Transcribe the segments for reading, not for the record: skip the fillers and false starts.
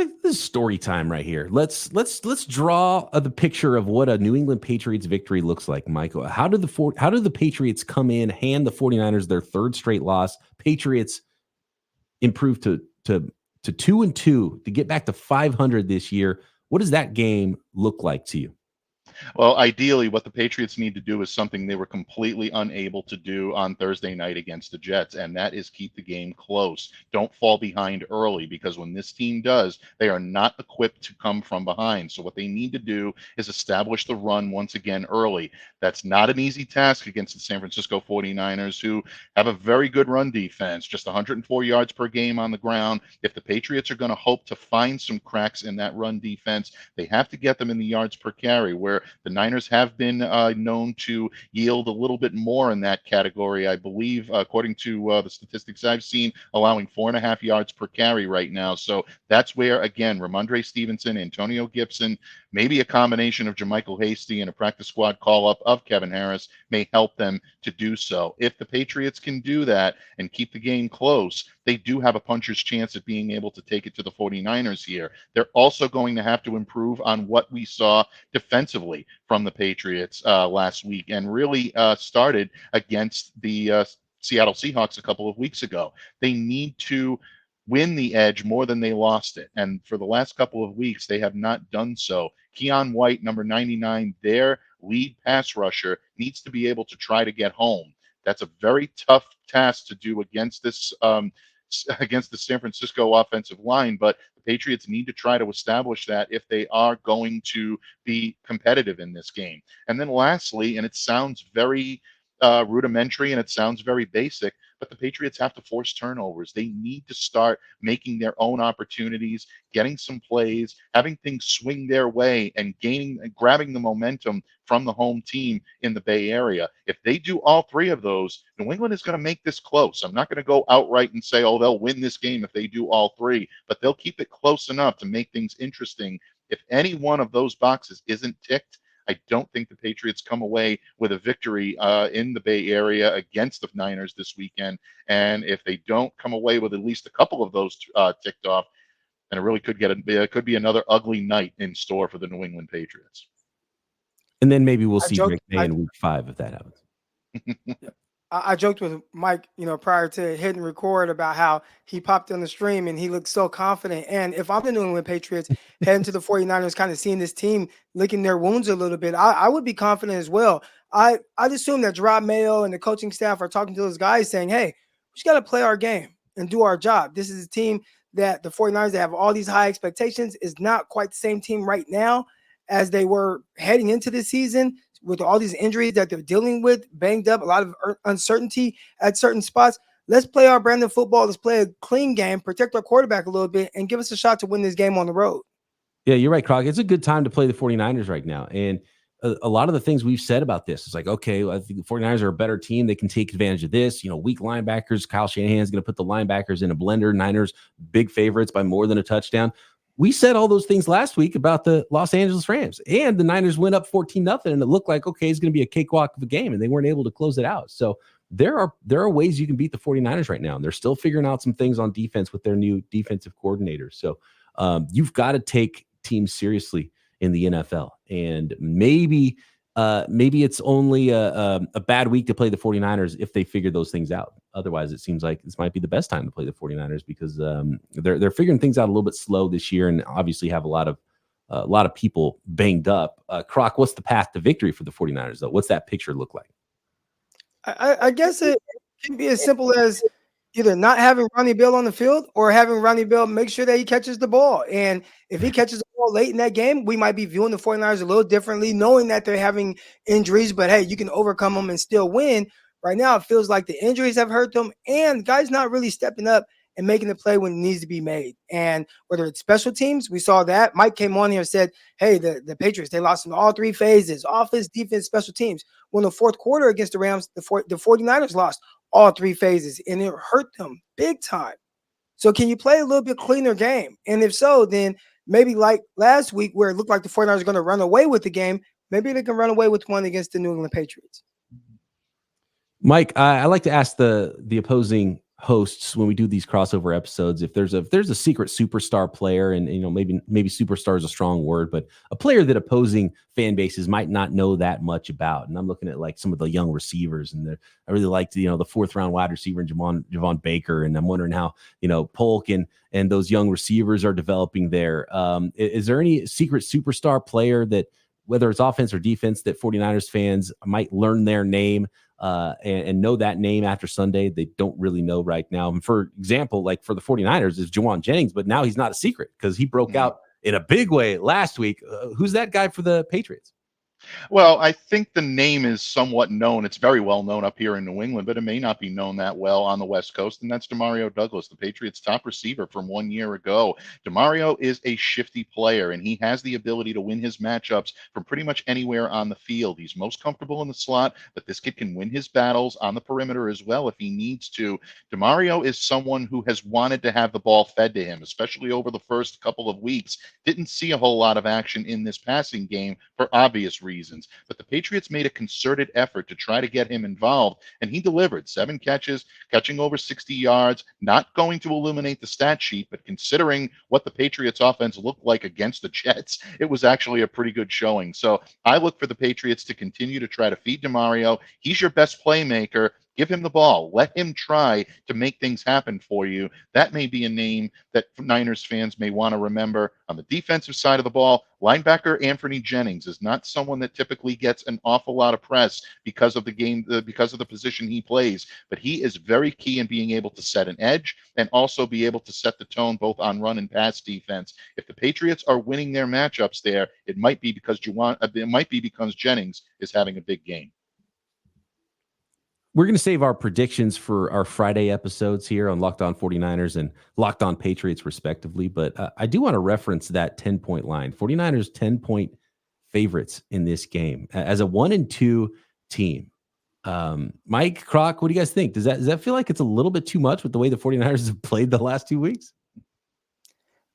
this is story time right here. Let's draw the picture of what a New England Patriots victory looks like, Michael. How do the Patriots come in, hand the 49ers their third straight loss? Patriots improve to 2-2 to get back to 500 this year. What does that game look like to you? Well, ideally, what the Patriots need to do is something they were completely unable to do on Thursday night against the Jets, and that is keep the game close. Don't fall behind early, because when this team does, they are not equipped to come from behind. So what they need to do is establish the run once again early. That's not an easy task against the San Francisco 49ers, who have a very good run defense, just 104 yards per game on the ground. If the Patriots are going to hope to find some cracks in that run defense, they have to get them in the yards per carry, where the Niners have been known to yield a little bit more in that category. I believe, according to the statistics I've seen, allowing 4.5 yards per carry right now. So that's where, again, Ramondre Stevenson, Antonio Gibson, maybe a combination of JaMychal Hasty and a practice squad call-up of Kevin Harris may help them to do so. If the Patriots can do that and keep the game close, they do have a puncher's chance at being able to take it to the 49ers here. They're also going to have to improve on what we saw defensively from the Patriots last week, and really started against the Seattle Seahawks a couple of weeks ago. They need to win the edge more than they lost it. And for the last couple of weeks, they have not done so. Keon White, number 99, their lead pass rusher, needs to be able to try to get home. That's a very tough task to do against this against the San Francisco offensive line, but the Patriots need to try to establish that if they are going to be competitive in this game. And then lastly, and it sounds very rudimentary and it sounds very basic, but the Patriots have to force turnovers. They need to start making their own opportunities, getting some plays, having things swing their way, and grabbing the momentum from the home team in the Bay Area. If they do all three of those, New England is going to make this close. I'm not going to go outright and say, oh, they'll win this game if they do all three, but they'll keep it close enough to make things interesting. If any one of those boxes isn't ticked, I don't think the Patriots come away with a victory in the Bay Area against the Niners this weekend. And if they don't come away with at least a couple of those ticked off, then it really could be another ugly night in store for the New England Patriots. And then maybe we'll see McVay in week 5 if that happens. I joked with Mike, prior to hitting record about how he popped on the stream and he looked so confident. And if I'm the New England Patriots heading to the 49ers, kind of seeing this team licking their wounds a little bit, I would be confident as well. I'd assume that Gerard Mayo and the coaching staff are talking to those guys saying, hey, we just got to play our game and do our job. This is a team that the 49ers that have all these high expectations is not quite the same team right now as they were heading into this season, with all these injuries that they're dealing with, banged up, a lot of uncertainty at certain spots. Let's play our brand of football. Let's play a clean game, protect our quarterback a little bit, and give us a shot to win this game on the road. Yeah, you're right, Croc. It's a good time to play the 49ers right now. And a lot of the things we've said about this, it's like, okay, I think the 49ers are a better team. They can take advantage of this. Weak linebackers. Kyle Shanahan's going to put the linebackers in a blender. Niners, big favorites by more than a touchdown. We said all those things last week about the Los Angeles Rams, and the Niners went up 14-0, and it looked like, okay, it's going to be a cakewalk of a game, and they weren't able to close it out. So there are ways you can beat the 49ers right now, and they're still figuring out some things on defense with their new defensive coordinators. So you've got to take teams seriously in the NFL, and maybe it's only a bad week to play the 49ers if they figure those things out. Otherwise, it seems like this might be the best time to play the 49ers because they're figuring things out a little bit slow this year, and obviously have a lot of people banged up. Croc, what's the path to victory for the 49ers, though? What's that picture look like? I guess it can be as simple as either not having Ronnie Bell on the field or having Ronnie Bell make sure that he catches the ball. And if he catches the ball late in that game, we might be viewing the 49ers a little differently, knowing that they're having injuries, but hey, you can overcome them and still win. Right now, it feels like the injuries have hurt them, and guys not really stepping up and making the play when it needs to be made. And whether it's special teams, we saw that. Mike came on here and said, hey, the Patriots, they lost in all three phases, offense, defense, special teams. When the fourth quarter against the Rams, the 49ers lost all three phases, and it hurt them big time. So can you play a little bit cleaner game? And if so, then maybe like last week where it looked like the 49ers are going to run away with the game, maybe they can run away with one against the New England Patriots. Mike, I like to ask the opposing hosts, when we do these crossover episodes, if there's a secret superstar player, and maybe superstar is a strong word, but a player that opposing fan bases might not know that much about. And I'm looking at like some of the young receivers, and I really liked the 4th round wide receiver in Javon Baker, and I'm wondering how Polk and those young receivers are developing there. Is there any secret superstar player that, whether it's offense or defense, that 49ers fans might learn their name and know that name after Sunday they don't really know right now? And for example, like for the 49ers is Juwan Jennings, but now he's not a secret because he broke out in a big way last week. Who's that guy for the Patriots? Well, I think the name is somewhat known. It's very well known up here in New England, but it may not be known that well on the West Coast, and that's Demario Douglas, the Patriots' top receiver from 1 year ago. Demario is a shifty player, and he has the ability to win his matchups from pretty much anywhere on the field. He's most comfortable in the slot, but this kid can win his battles on the perimeter as well if he needs to. Demario is someone who has wanted to have the ball fed to him, especially over the first couple of weeks. Didn't see a whole lot of action in this passing game for obvious reasons, but the Patriots made a concerted effort to try to get him involved, and he delivered 7 catches, catching over 60 yards. Not going to illuminate the stat sheet, but considering what the Patriots offense looked like against the Jets, it was actually a pretty good showing. So I look for the Patriots to continue to try to feed Demario. He's your best playmaker. Give him the ball. Let him try to make things happen for you. That may be a name that Niners fans may want to remember. On the defensive side of the ball, linebacker Anthony Jennings is not someone that typically gets an awful lot of press because of the position he plays, but he is very key in being able to set an edge and also be able to set the tone both on run and pass defense. If the Patriots are winning their matchups there, it might be because Jennings is having a big game. We're going to save our predictions for our Friday episodes here on Locked On 49ers and Locked On Patriots, respectively. But I do want to reference that 10-point line. 49ers 10-point favorites in this game as a 1-2 team. Mike, Croc, what do you guys think? Does that feel like it's a little bit too much with the way the 49ers have played the last 2 weeks?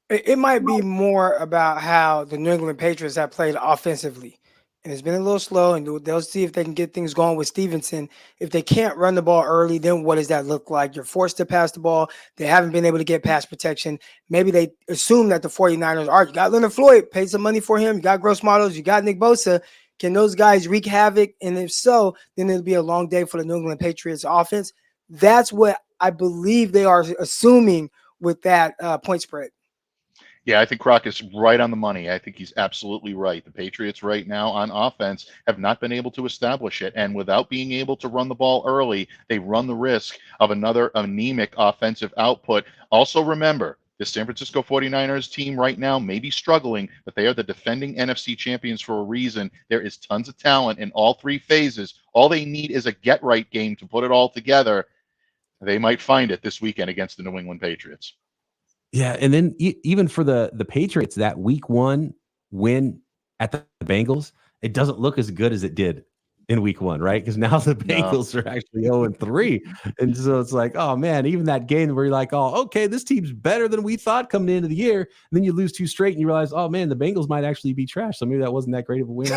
It might be more about how the New England Patriots have played offensively. And it's been a little slow, and they'll see if they can get things going with Stevenson. If they can't run the ball early, then what does that look like? You're forced to pass the ball. They haven't been able to get pass protection. Maybe they assume that the 49ers you got Leonard Floyd, paid some money for him. You got Gross Models, you got Nick Bosa. Can those guys wreak havoc? And if so, then it'll be a long day for the New England Patriots offense. That's what I believe they are assuming with that point spread. Yeah, I think Croc is right on the money. I think he's absolutely right. The Patriots right now on offense have not been able to establish it. And without being able to run the ball early, they run the risk of another anemic offensive output. Also remember, the San Francisco 49ers team right now may be struggling, but they are the defending NFC champions for a reason. There is tons of talent in all 3 phases. All they need is a get-right game to put it all together. They might find it this weekend against the New England Patriots. Yeah, and then even for the Patriots, that week 1 win at the Bengals, it doesn't look as good as it did in week 1, right? Because now the Bengals are actually 0-3. And so it's like, oh man, even that game where you're like, oh, okay, this team's better than we thought coming into the year. And then you lose 2 straight and you realize, oh man, the Bengals might actually be trash. So maybe that wasn't that great of a win.